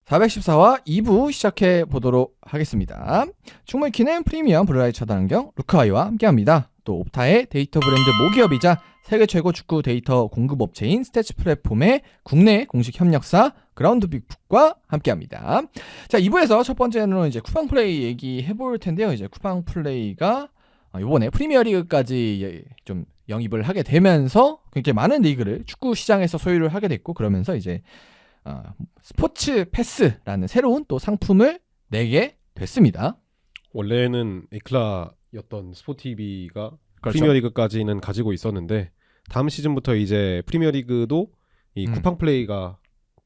414화 2부 시작해 보도록 하겠습니다. 충분히 키는 프리미엄 블루라이트 차단 안경 루크아이와 함께합니다. 또 옵타의 데이터 브랜드 모기업이자 세계 최고 축구 데이터 공급업체인 스태츠 플랫폼의 국내 공식 협력사 그라운드빅풋과 함께합니다. 자, 2부에서 첫 번째는 이제 쿠팡 플레이 얘기해 볼 텐데요. 이제 쿠팡 플레이가 이번에 프리미어리그까지 좀 영입을 하게 되면서 굉장히 많은 리그를 축구 시장에서 소유를 하게 됐고, 그러면서 이제 스포츠 패스라는 새로운 또 상품을 내게 됐습니다. 원래는 에클라였던 스포티비가 그렇죠. 프리미어리그까지는 가지고 있었는데 다음 시즌부터 이제 프리미어리그도 이 쿠팡 플레이가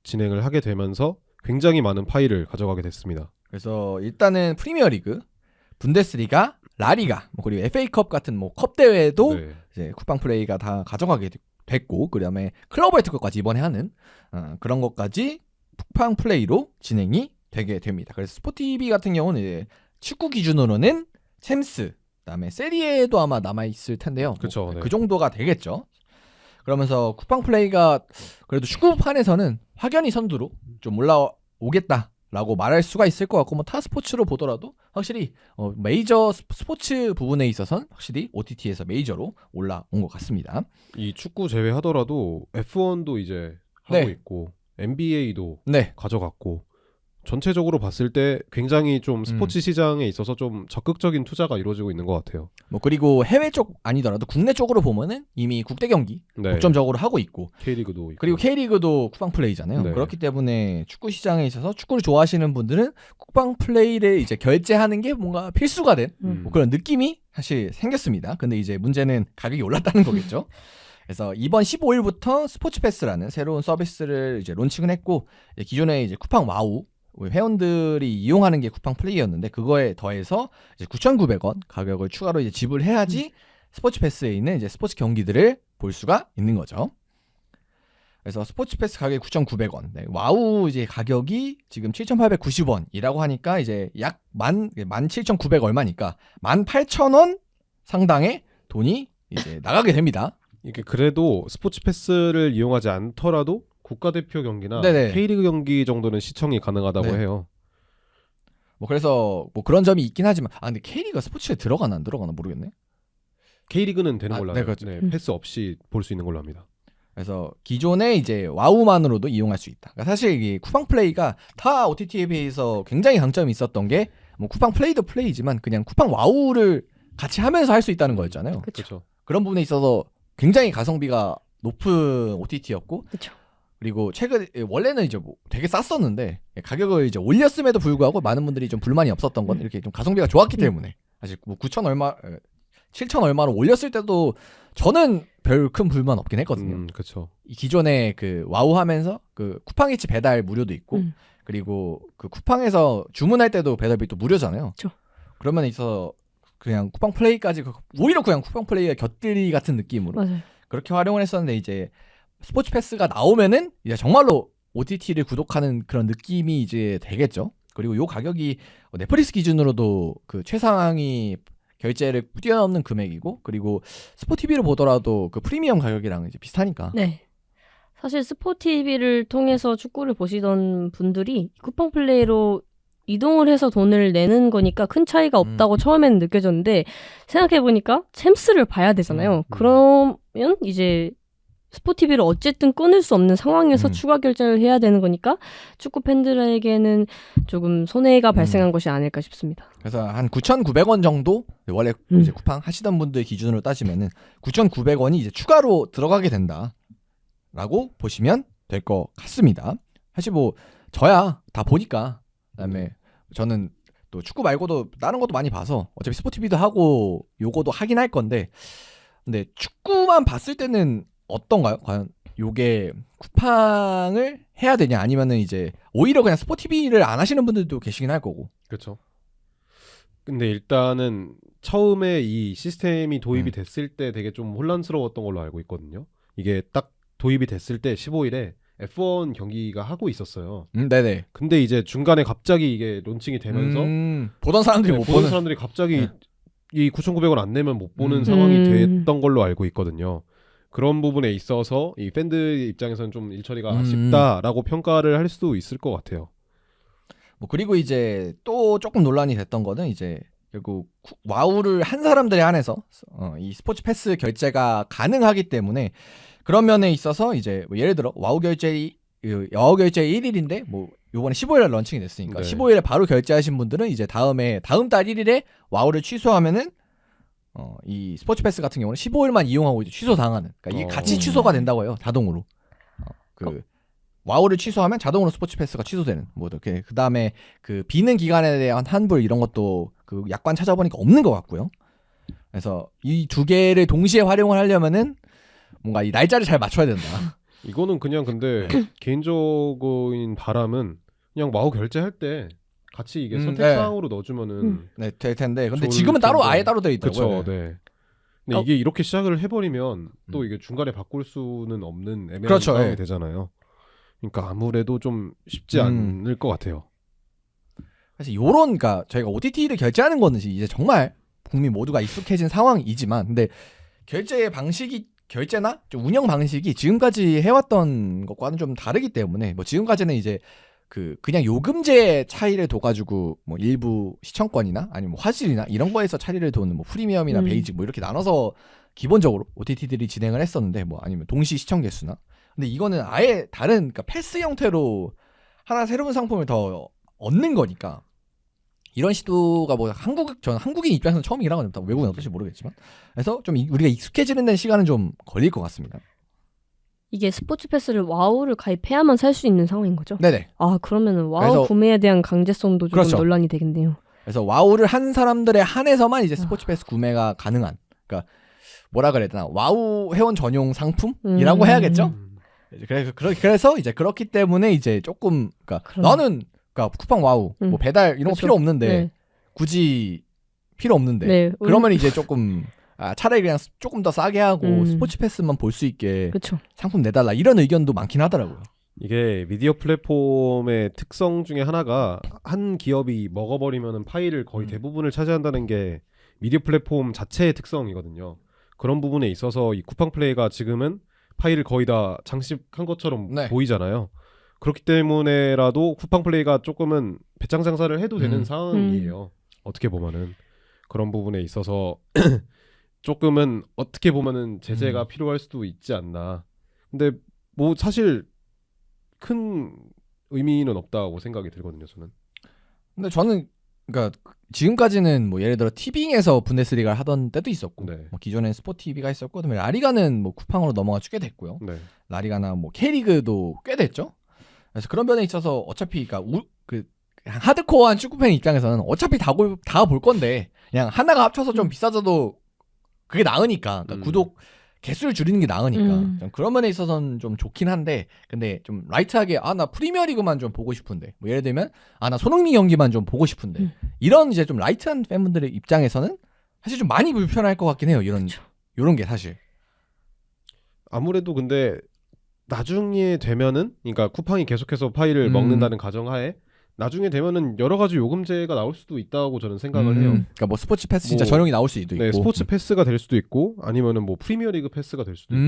진행을 하게 되면서 굉장히 많은 파일을 가져가게 됐습니다. 그래서 일단은 프리미어리그, 분데스리가, 라리가, 그리고 FA컵 같은 컵 대회도 네. 이제 쿠팡 플레이가 다 가져가게 됐고, 그다음에 클럽 월드컵까지 이번에 하는 그런 것까지 쿠팡 플레이로 진행이 되게 됩니다. 그래서 스포티비 같은 경우는 이제 축구 기준으로는 챔스, 그다음에 세리에도 아마 남아 있을 텐데요. 그렇죠. 네. 그 정도가 되겠죠. 그러면서 쿠팡 플레이가 그래도 축구판에서는 확연히 선두로 좀 올라오겠다라고 말할 수가 있을 것 같고, 타 스포츠로 보더라도 확실히 메이저 스포츠 부분에 있어서는 확실히 OTT에서 메이저로 올라온 것 같습니다. 이 축구 제외하더라도 F1도 이제 하고 있고 NBA도 가져갔고, 전체적으로 봤을 때 굉장히 좀 스포츠 시장에 있어서 좀 적극적인 투자가 이루어지고 있는 것 같아요. 그리고 해외 쪽 아니더라도 국내 쪽으로 보면은 이미 국대 경기 독점적으로 하고 있고, K리그도 있고. 그리고 K리그도 쿠팡 플레이잖아요. 그렇기 때문에 축구 시장에 있어서 축구를 좋아하시는 분들은 쿠팡 플레이를 이제 결제하는 게 뭔가 필수가 된 그런 느낌이 사실 생겼습니다. 근데 이제 문제는 가격이 올랐다는 거겠죠. 그래서 이번 15일부터 스포츠 패스라는 새로운 서비스를 이제 론칭을 했고, 기존에 이제 쿠팡 와우 회원들이 이용하는 게 쿠팡 플레이였는데, 그거에 더해서 이제 9,900원 가격을 추가로 이제 지불해야지 스포츠 패스에 있는 이제 스포츠 경기들을 볼 수가 있는 거죠. 그래서 스포츠 패스 가격이 9,900원. 와우 이제 가격이 지금 7,890원이라고 하니까 이제 약 17,900 얼마니까 18,000원 상당의 돈이 이제 나가게 됩니다. 이게 그래도 스포츠 패스를 이용하지 않더라도 국가대표 경기나 K리그 경기 정도는 시청이 가능하다고 해요. 그래서 그런 점이 있긴 하지만, 근데 K리그가 스포츠에 들어가나 안 들어가나 모르겠네. K리그는 되는 걸로 네, 알아요. 그렇죠. 패스 없이 볼 수 있는 걸로 합니다. 그래서 기존에 이제 와우만으로도 이용할 수 있다. 그러니까 사실 이 쿠팡 플레이가 타 OTT에 비해서 굉장히 강점이 있었던 게, 쿠팡 플레이도 플레이지만 그냥 쿠팡 와우를 같이 하면서 할 수 있다는 거였잖아요. 그렇죠. 그런 부분에 있어서 굉장히 가성비가 높은 OTT였고, 그리고 최근 원래는 이제 되게 쌌었는데 가격을 이제 올렸음에도 불구하고 많은 분들이 좀 불만이 없었던 건 이렇게 좀 가성비가 좋았기 때문에, 사실 9천 얼마 7천 얼마로 올렸을 때도 저는 별 큰 불만 없긴 했거든요. 그렇죠. 기존에 그 와우 하면서 그 쿠팡이츠 배달 무료도 있고, 그리고 그 쿠팡에서 주문할 때도 배달비 또 무료잖아요. 그쵸. 그러면 있어서 그냥 쿠팡 플레이까지 오히려 그냥 쿠팡 플레이의 곁들이 같은 느낌으로 그렇게 활용을 했었는데, 이제 스포츠 패스가 나오면은 이제 정말로 OTT를 구독하는 그런 느낌이 이제 되겠죠. 그리고 요 가격이 넷플릭스 기준으로도 그 최상위 결제를 뛰어넘는 금액이고, 그리고 스포티비를 보더라도 그 프리미엄 가격이랑 이제 비슷하니까. 네. 사실 스포티비를 통해서 축구를 보시던 분들이 쿠팡 플레이로 이동을 해서 돈을 내는 거니까 큰 차이가 없다고 처음에는 느껴졌는데, 생각해보니까 챔스를 봐야 되잖아요. 그러면 이제 스포티비를 어쨌든 끊을 수 없는 상황에서 추가 결제를 해야 되는 거니까 축구 팬들에게는 조금 손해가 발생한 것이 아닐까 싶습니다. 그래서 한 9,900원 정도, 원래 이제 쿠팡 하시던 분들 기준으로 따지면은 9,900원이 이제 추가로 들어가게 된다라고 보시면 될 것 같습니다. 사실 저야 다 보니까, 그다음에 저는 또 축구 말고도 다른 것도 많이 봐서 어차피 스포티비도 하고 요거도 하긴 할 건데, 근데 축구만 봤을 때는 어떤가요? 과연 요게 쿠팡을 해야 되냐, 아니면은 이제 오히려 그냥 스포티비를 안 하시는 분들도 계시긴 할 거고. 그렇죠. 근데 일단은 처음에 이 시스템이 도입이 됐을 때 되게 좀 혼란스러웠던 걸로 알고 있거든요. 이게 딱 도입이 됐을 때 15일에 F1 경기가 하고 있었어요. 네네. 근데 이제 중간에 갑자기 이게 론칭이 되면서 보던 사람들이 못 보는 사람들이 갑자기 이 9,900원 안 내면 못 보는 상황이 됐던 걸로 알고 있거든요. 그런 부분에 있어서 이 팬들 입장에서는 좀 일처리가 아쉽다라고 평가를 할 수도 있을 것 같아요. 뭐 그리고 이제 또 조금 논란이 됐던 거는 이제 결국 와우를 한 사람들에 한해서 이 스포츠 패스 결제가 가능하기 때문에 그런 면에 있어서 이제 뭐 예를 들어 와우 결제 1일인데 뭐 요번에 15일에 런칭이 됐으니까 네. 15일에 바로 결제하신 분들은 이제 다음 달 1일에 와우를 취소하면은 이 스포츠 패스 같은 경우는 15일만 이용하고 이제 취소 당하는. 그러니까 이게 같이 취소가 된다고 해요. 자동으로. 와우를 취소하면 자동으로 스포츠 패스가 취소되는. 뭐 이렇게 그다음에 그 비는 기간에 대한 환불 이런 것도 그 약관 찾아보니까 없는 것 같고요. 그래서 이 두 개를 동시에 활용을 하려면은 뭔가 이 날짜를 잘 맞춰야 된다. 이거는 그냥 근데 개인적인 바람은 그냥 와우 결제할 때 같이 이게 선택사항으로 넣어주면은 네, 될 텐데. 근데 좋을 지금은 따로 텐데. 아예 따로 되어 있더라고요. 그렇죠. 네. 근데 이게 이렇게 시작을 해버리면 또 이게 중간에 바꿀 수는 없는 애매한 그렇죠, 상황이 예. 되잖아요. 그러니까 아무래도 좀 쉽지 않을 것 같아요. 사실 요런 그러니까 저희가 OTT를 결제하는 거는 이제 정말 국민 모두가 익숙해진 상황이지만 근데 결제나 좀 운영 방식이 지금까지 해왔던 것과는 좀 다르기 때문에 뭐 지금까지는 이제 그냥 요금제 차이를 둬가지고 뭐 일부 시청권이나 아니면 뭐 화질이나 이런 거에서 차이를 두는 뭐 프리미엄이나 베이직 뭐 이렇게 나눠서 기본적으로 OTT들이 진행을 했었는데 뭐 아니면 동시 시청 개수나 근데 이거는 아예 다른 그러니까 패스 형태로 하나 새로운 상품을 더 얻는 거니까 이런 시도가 뭐 저는 한국인 입장에서는 처음이라 그러면 외국은 어떨지 모르겠지만 그래서 좀 우리가 익숙해지는 데는 시간은 좀 걸릴 것 같습니다. 이게 스포츠 패스를 와우를 가입해야만 살 수 있는 상황인 거죠? 네네. 아 그러면은 와우 그래서, 구매에 대한 강제성도 조금 그렇죠. 논란이 되겠네요. 그래서 와우를 한 사람들에 한해서만 이제 스포츠 패스 구매가 가능한 그러니까 뭐라 그래야 되나 와우 회원 전용 상품이라고 해야겠죠? 그래서 이제 그렇기 때문에 이제 조금 그러니까 나는 그러니까 쿠팡 와우 뭐 배달 이런 거 그렇죠. 필요 없는데 네. 굳이 필요 없는데 네. 그러면 이제 조금 차라리 그냥 조금 더 싸게 하고 스포츠 패스만 볼 수 있게 그렇죠. 상품 내달라 이런 의견도 많긴 하더라고요. 이게 미디어 플랫폼의 특성 중에 하나가 한 기업이 먹어버리면은 파일을 거의 대부분을 차지한다는 게 미디어 플랫폼 자체의 특성이거든요. 그런 부분에 있어서 이 쿠팡 플레이가 지금은 파일을 거의 다 장식한 것처럼 네. 보이잖아요. 그렇기 때문에라도 쿠팡 플레이가 조금은 배짱 장사를 해도 되는 상황이에요. 어떻게 보면은 그런 부분에 있어서 조금은 어떻게 보면은 제재가 필요할 수도 있지 않나. 근데 뭐 사실 큰 의미는 없다고 생각이 들거든요, 저는. 근데 저는 그러니까 지금까지는 뭐 예를 들어 티빙에서 분데스리가를 하던 때도 있었고 네. 뭐 기존엔 스포티비가 있었고 그다음에 라리가는 뭐 쿠팡으로 넘어가 꽤 됐고요. 네. 라리가나 뭐 K리그도 꽤 됐죠. 그래서 그런 면에 있어서 어차피 그러니까 하드코어한 축구팬 입장에서는 어차피 다 볼 건데 그냥 하나가 합쳐서 좀 비싸져도 그게 나으니까 그러니까 구독 개수를 줄이는 게 나으니까 좀 그런 면에 있어서는 좀 좋긴 한데 근데 좀 라이트하게 나 프리미어리그만 좀 보고 싶은데 뭐 예를 들면 나 손흥민 경기만 좀 보고 싶은데 이런 이제 좀 라이트한 팬분들의 입장에서는 사실 좀 많이 불편할 것 같긴 해요. 이런 게 사실 아무래도 근데 나중에 되면은 그러니까 쿠팡이 계속해서 파일을 먹는다는 가정하에 나중에 되면은 여러 가지 요금제가 나올 수도 있다고 저는 생각을 해요. 그러니까 뭐 스포츠 패스 진짜 전용이 나올 수도 있고, 네, 스포츠 패스가 될 수도 있고, 아니면은 뭐 프리미어리그 패스가 될 수도 있고,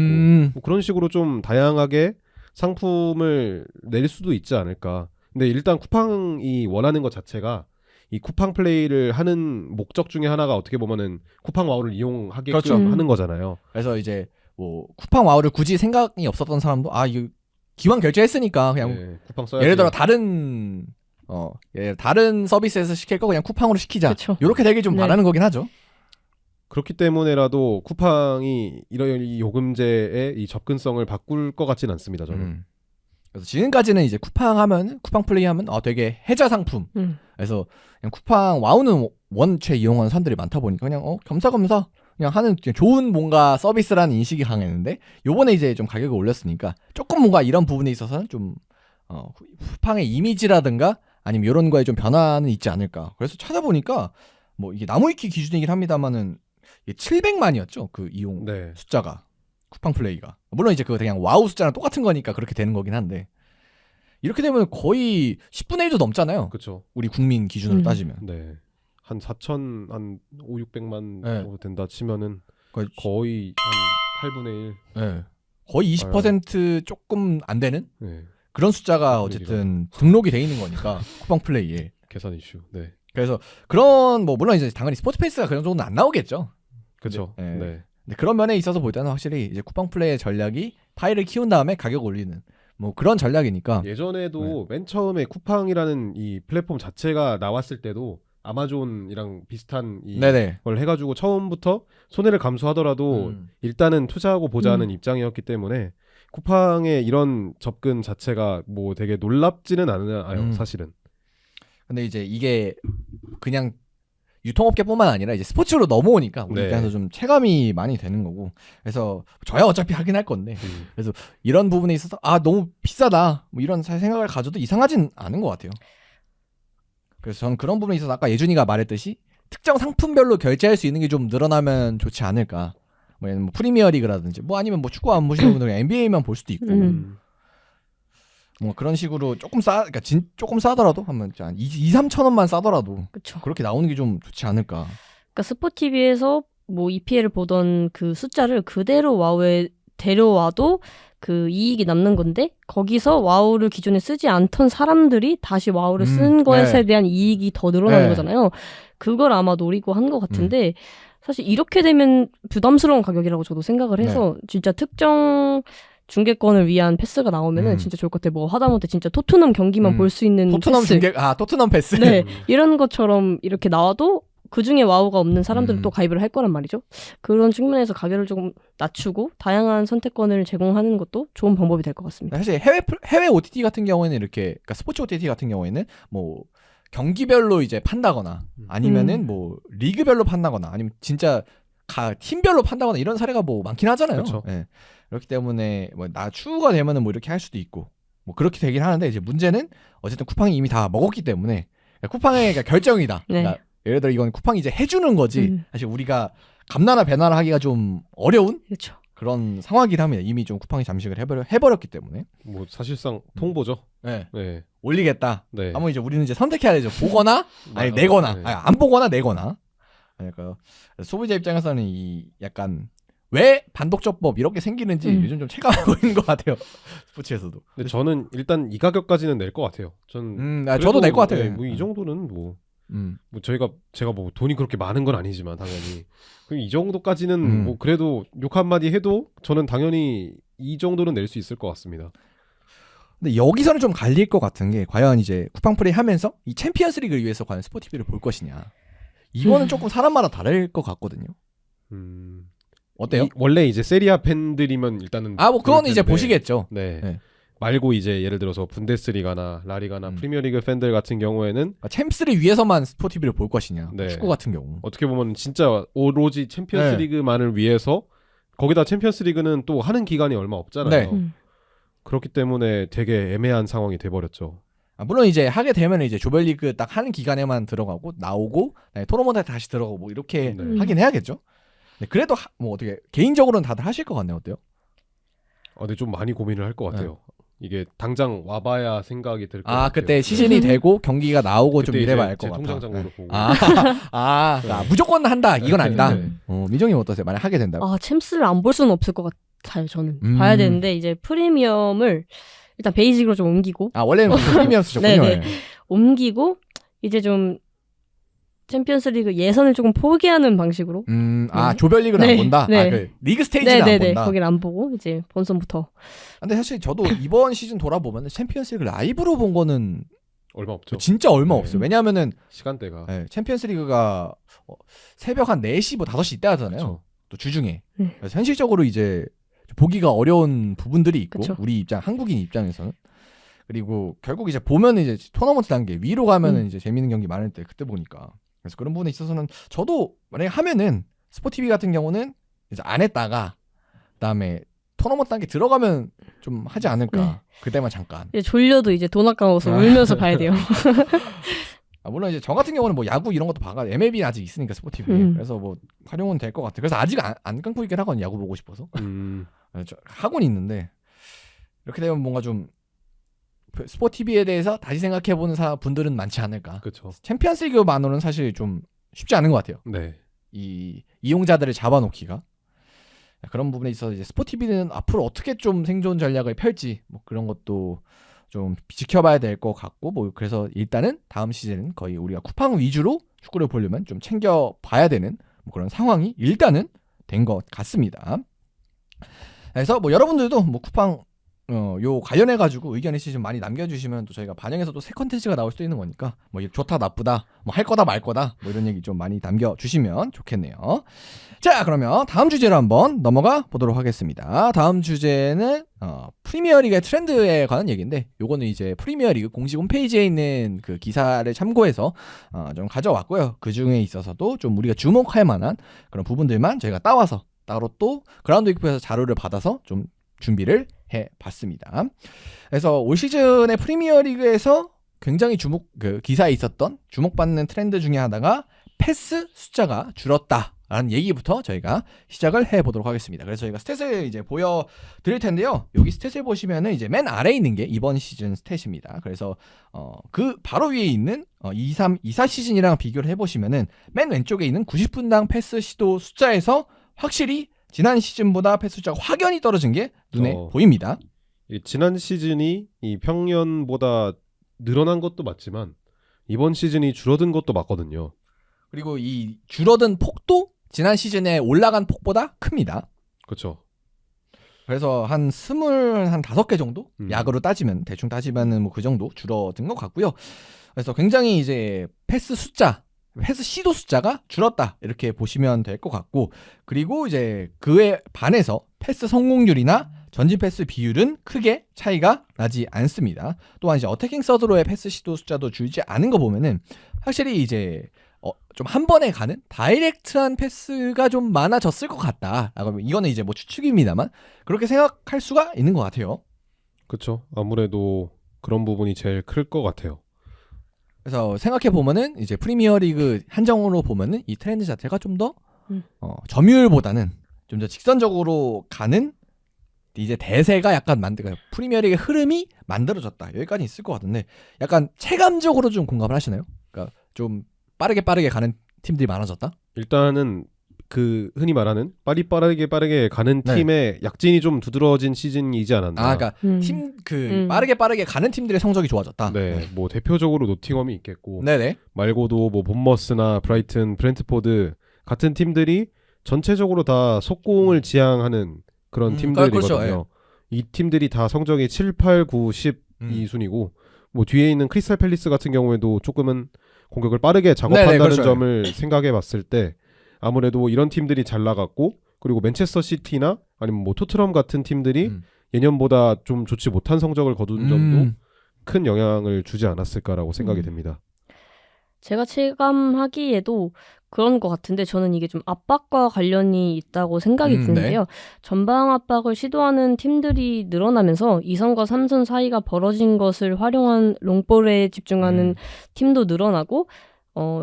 뭐 그런 식으로 좀 다양하게 상품을 낼 수도 있지 않을까. 근데 일단 쿠팡이 원하는 것 자체가 이 쿠팡 플레이를 하는 목적 중에 하나가 어떻게 보면은 쿠팡 와우를 이용하게끔 그렇죠. 하는 거잖아요. 그래서 이제 뭐 쿠팡 와우를 굳이 생각이 없었던 사람도 이거 기왕 결제했으니까 그냥 네, 쿠팡 써야지. 예를 들어 다른 서비스에서 시킬 거 그냥 쿠팡으로 시키자. 그쵸. 이렇게 되길 좀 바라는 거긴 하죠. 그렇기 때문에라도 쿠팡이 이런 이 요금제의 이 접근성을 바꿀 것 같진 않습니다. 저는. 그래서 지금까지는 이제 쿠팡 플레이 하면 되게 혜자 상품. 그래서 그냥 쿠팡 와우는 원체 이용하는 사람들이 많다 보니까 그냥 겸사겸사 그냥 하는 좋은 뭔가 서비스라는 인식이 강했는데 요번에 이제 좀 가격을 올렸으니까 조금 뭔가 이런 부분에 있어서는 좀 쿠팡의 이미지라든가 아니면 이런 거에 좀 변화는 있지 않을까. 그래서 찾아보니까 뭐 이게 나무위키 기준이긴 합니다만은 이게 700만이었죠. 그 이용 숫자가 쿠팡 플레이가. 물론 이제 그거 그냥 와우 숫자랑 똑같은 거니까 그렇게 되는 거긴 한데 이렇게 되면 거의 10분의 1도 넘잖아요. 그렇죠. 우리 국민 기준으로 따지면. 네. 한 4천 한 5, 600만 정도 된다 치면은 거의 한 8분의 1. 네. 거의 20% 조금 안 되는? 네. 그런 숫자가 어쨌든 등록이 돼 있는 거니까 쿠팡 플레이에. 계산 이슈. 네. 그래서 그런 뭐 물론 이제 당연히 스포츠 패스가 그런 정도는 안 나오겠죠. 그렇죠. 네. 네. 근데 그런 면에 있어서 볼 때는 확실히 이제 쿠팡 플레이의 전략이 파일을 키운 다음에 가격 올리는 뭐 그런 전략이니까. 예전에도 맨 처음에 쿠팡이라는 이 플랫폼 자체가 나왔을 때도 아마존이랑 비슷한 네네. 이걸 해가지고 처음부터 손해를 감수하더라도 일단은 투자하고 보자는 입장이었기 때문에 쿠팡의 이런 접근 자체가 뭐 되게 놀랍지는 않아요, 사실은. 근데 이제 이게 그냥 유통업계뿐만 아니라 이제 스포츠로 넘어오니까 우리 네. 입장에서 좀 체감이 많이 되는 거고, 그래서 저야 어차피 하긴 할 건데 그래서 이런 부분에 있어서 너무 비싸다 뭐 이런 생각을 가져도 이상하진 않은 것 같아요. 그래서 저는 그런 부분에 있어서 아까 예준이가 말했듯이 특정 상품별로 결제할 수 있는 게 좀 늘어나면 좋지 않을까. 뭐 프리미어리그라든지 뭐 아니면 뭐 축구 안 보시는 분들은 NBA만 볼 수도 있고 뭐 그런 식으로 조금 그러니까 조금 싸더라도 한번 2-3천 원만 싸더라도 그쵸. 그렇게 나오는 게 좀 좋지 않을까. 그러니까 스포티비에서 뭐 EPL을 보던 그 숫자를 그대로 와우에 데려와도 그 이익이 남는 건데 거기서 와우를 기존에 쓰지 않던 사람들이 다시 와우를 쓴 것에 대한 이익이 더 늘어나는 거잖아요. 그걸 아마 노리고 한 것 같은데 사실 이렇게 되면 부담스러운 가격이라고 저도 생각을 해서 진짜 특정 중계권을 위한 패스가 나오면은 진짜 좋을 것 같아요. 뭐 하다못해 진짜 토트넘 경기만 볼 수 있는 패스. 토트넘 패스. 네, 이런 것처럼 이렇게 나와도 그 중에 와우가 없는 사람들은 또 가입을 할 거란 말이죠. 그런 측면에서 가격을 조금 낮추고 다양한 선택권을 제공하는 것도 좋은 방법이 될 것 같습니다. 사실 해외 OTT 같은 경우에는 이렇게 그러니까 스포츠 OTT 같은 경우에는 뭐 경기별로 이제 판다거나 아니면은 뭐 리그별로 판다거나 아니면 진짜 팀별로 판다거나 이런 사례가 뭐 많긴 하잖아요. 그렇죠. 네. 그렇기 때문에 뭐 추후가 되면은 뭐 이렇게 할 수도 있고 뭐 그렇게 되긴 하는데 이제 문제는 어쨌든 쿠팡이 이미 다 먹었기 때문에 쿠팡의 결정이다. 네. 그러니까 예를 들어 이건 쿠팡이 이제 해주는 거지 사실 우리가 감나라 배나라 하기가 좀 어려운 그렇죠. 그런 상황이긴 합니다. 이미 좀 쿠팡이 잠식을 해버렸기 때문에. 뭐 사실상 통보죠. 네. 네. 올리겠다. 네. 아무 이제 우리는 이제 선택해야 되죠. 보거나 아니 내거나. 네. 아니, 안 보거나 내거나. 그러니까 소비자 입장에서는 이 약간 왜 반독점법 이렇게 생기는지 요즘 좀 체감하고 있는 것 같아요. 스포츠에서도. 근데 저는 일단 이 가격까지는 낼 것 같아요. 저도 낼 것 같아요. 네, 뭐 이 정도는 뭐 제가 뭐 돈이 그렇게 많은 건 아니지만 당연히 이 정도까지는 뭐 그래도 욕 한마디 해도 저는 당연히 이 정도는 낼 수 있을 것 같습니다. 근데 여기서는 좀 갈릴 것 같은 게 과연 이제 쿠팡 플레이 하면서 이 챔피언스리그를 위해서 과연 스포티비를 볼 것이냐. 이거는 조금 사람마다 다를 것 같거든요. 어때요? 원래 이제 세리아 팬들이면 일단은 뭐 그거는 이제 보시겠죠. 네. 말고 이제 예를 들어서 분데스리가나 라리가나 프리미어리그 팬들 같은 경우에는 챔스를 위해서만 스포티비를 볼 것이냐. 네. 축구 같은 경우. 어떻게 보면 진짜 오로지 챔피언스리그만을 위해서 거기다 챔피언스리그는 또 하는 기간이 얼마 없잖아요. 네. 그렇기 때문에 되게 애매한 상황이 돼버렸죠. 물론 이제 하게 되면 이제 조별리그 딱 하는 기간에만 들어가고 나오고 토너먼트에 다시 들어가고 뭐 이렇게 하긴 해야겠죠. 네, 그래도 뭐 어떻게 개인적으로는 다들 하실 것 같네요. 어때요? 근데 좀 많이 고민을 할 것 같아요. 이게 당장 와봐야 생각이 들 것 같아요. 그때 시즌이 되고 경기가 나오고 좀 이래봐야 알 것 같아. 통장장으로 보고. 무조건 한다. 이건 아니다. 네. 민정님 어떠세요? 만약 하게 된다면? 챔스를 안 볼 수는 없을 것 같아요. 저는 봐야 되는데 이제 프리미엄을 일단 베이직으로 좀 옮기고. 원래는 프리미엄 쓰셨군요. 네네. 옮기고 이제 좀 챔피언스리그 예선을 조금 포기하는 방식으로. 조별리그를 안 본다. 네. 그 리그 스테이지는 안 본다. 거기를 안 보고 이제 본선부터. 근데 사실 저도 이번 시즌 돌아보면 챔피언스리그 라이브로 본 거는 얼마 없죠. 진짜 얼마 없어요. 왜냐하면은 시간대가 챔피언스리그가 새벽 한 4시 뭐 5시 이때 하잖아요. 그쵸. 또 주중에. 그래서 현실적으로 이제 보기가 어려운 부분들이 있고 그쵸. 우리 한국인 입장에서는. 그리고 결국 이제 보면 이제 토너먼트 단계 위로 가면은 이제 재밌는 경기 많을 때 그때 보니까. 그래서 그런 부분에 있어서는 저도 만약에 하면은 스포티비 같은 경우는 이제 안 했다가 그다음에 토너먼트 단계 들어가면 좀 하지 않을까. 그때만 잠깐. 이제 졸려도 이제 돈 아까워서 울면서 봐야 돼요. 물론 이제 저 같은 경우는 뭐 야구 이런 것도 봐가 MLB는 아직 있으니까 스포티비에. 그래서 뭐 활용은 될 것 같아요. 그래서 아직 안 끊고 있긴 하거든요. 야구 보고 싶어서. 하고는 있는데 이렇게 되면 뭔가 좀 스포티비에 대해서 다시 생각해보는 분들은 많지 않을까. 그렇죠. 챔피언스리그만으로는 사실 좀 쉽지 않은 것 같아요. 네. 이 이용자들을 잡아놓기가. 그런 부분에 있어서 이제 스포티비는 앞으로 어떻게 좀 생존 전략을 펼지 뭐 그런 것도 좀 지켜봐야 될 것 같고 뭐 그래서 일단은 다음 시즌은 거의 우리가 쿠팡 위주로 축구를 보려면 좀 챙겨봐야 되는 뭐 그런 상황이 일단은 된 것 같습니다. 그래서 뭐 여러분들도 뭐 쿠팡 요 관련해 가지고 의견 있으시면 많이 남겨주시면 또 저희가 반영해서 또 새 컨텐츠가 나올 수도 있는 거니까 뭐 좋다 나쁘다 뭐 할 거다 말 거다 뭐 이런 얘기 좀 많이 남겨주시면 좋겠네요. 자 그러면 다음 주제로 한번 넘어가 보도록 하겠습니다. 다음 주제는 프리미어리그의 트렌드에 관한 얘기인데 요거는 이제 프리미어리그 공식 홈페이지에 있는 그 기사를 참고해서 좀 가져왔고요. 그 중에 있어서도 좀 우리가 주목할 만한 그런 부분들만 저희가 따와서 따로 또 그라운드 위크에서 자료를 받아서 좀 준비를 해봤습니다. 그래서 올 시즌의 프리미어리그에서 굉장히 그 기사에 있었던 주목받는 트렌드 중에 하나가 패스 숫자가 줄었다라는 얘기부터 저희가 시작을 해보도록 하겠습니다. 그래서 저희가 스탯을 이제 보여드릴 텐데요. 여기 스탯을 보시면은 이제 맨 아래에 있는 게 이번 시즌 스탯입니다. 그래서 그 바로 위에 있는 23-24 시즌이랑 비교를 해보시면은 맨 왼쪽에 있는 90분당 패스 시도 숫자에서 확실히 지난 시즌보다 패스 숫자가 확연히 떨어진 게 눈에 보입니다. 지난 시즌이 이 평년보다 늘어난 것도 맞지만 이번 시즌이 줄어든 것도 맞거든요. 그리고 이 줄어든 폭도 지난 시즌에 올라간 폭보다 큽니다. 그렇죠. 그래서 한 25개 정도? 약으로 따지면 대충 따지면은 뭐 그 정도 줄어든 것 같고요. 그래서 굉장히 이제 패스 시도 숫자가 줄었다 이렇게 보시면 될 것 같고 그리고 이제 그에 반해서 패스 성공률이나 전진 패스 비율은 크게 차이가 나지 않습니다. 또한 이제 어태킹 서드로의 패스 시도 숫자도 줄지 않은 거 보면은 확실히 이제 좀 한 번에 가는 다이렉트한 패스가 좀 많아졌을 것 같다. 이거는 이제 뭐 추측입니다만 그렇게 생각할 수가 있는 것 같아요. 그렇죠. 아무래도 그런 부분이 제일 클 것 같아요. 그래서 생각해 보면은 이제 프리미어리그 한정으로 보면은 이 트렌드 자체가 좀 더 점유율보다는 좀 더 직선적으로 가는 이제 대세가 약간 프리미어리그의 흐름이 만들어졌다. 여기까지 있을 것 같은데 약간 체감적으로 좀 공감을 하시나요? 그러니까 좀 빠르게 가는 팀들이 많아졌다. 일단은 그 흔히 말하는 빠르게 가는 팀의 약진이 좀 두드러진 시즌이지 않았나. 그러니까 팀 빠르게 가는 팀들의 성적이 좋아졌다. 네, 뭐 대표적으로 노팅엄이 있겠고, 네네. 말고도 뭐 본머스나 브라이튼, 브렌트포드 같은 팀들이 전체적으로 다 속공을 지향하는 그런 팀들이거든요. 그렇죠, 이 팀들이 다 성적이 7, 8, 9, 10 이 순위고, 뭐 뒤에 있는 크리스탈 팰리스 같은 경우에도 조금은 공격을 빠르게 작업한다는 그렇죠. 점을 생각해봤을 때. 아무래도 이런 팀들이 잘 나갔고 그리고 맨체스터 시티나 아니면 뭐 토트넘 같은 팀들이 예년보다 좀 좋지 못한 성적을 거둔 점도 큰 영향을 주지 않았을까라고 생각이 됩니다. 제가 체감하기에도 그런 것 같은데 저는 이게 좀 압박과 관련이 있다고 생각이 드는데요. 네. 전방 압박을 시도하는 팀들이 늘어나면서 2선과 3선 사이가 벌어진 것을 활용한 롱볼에 집중하는 팀도 늘어나고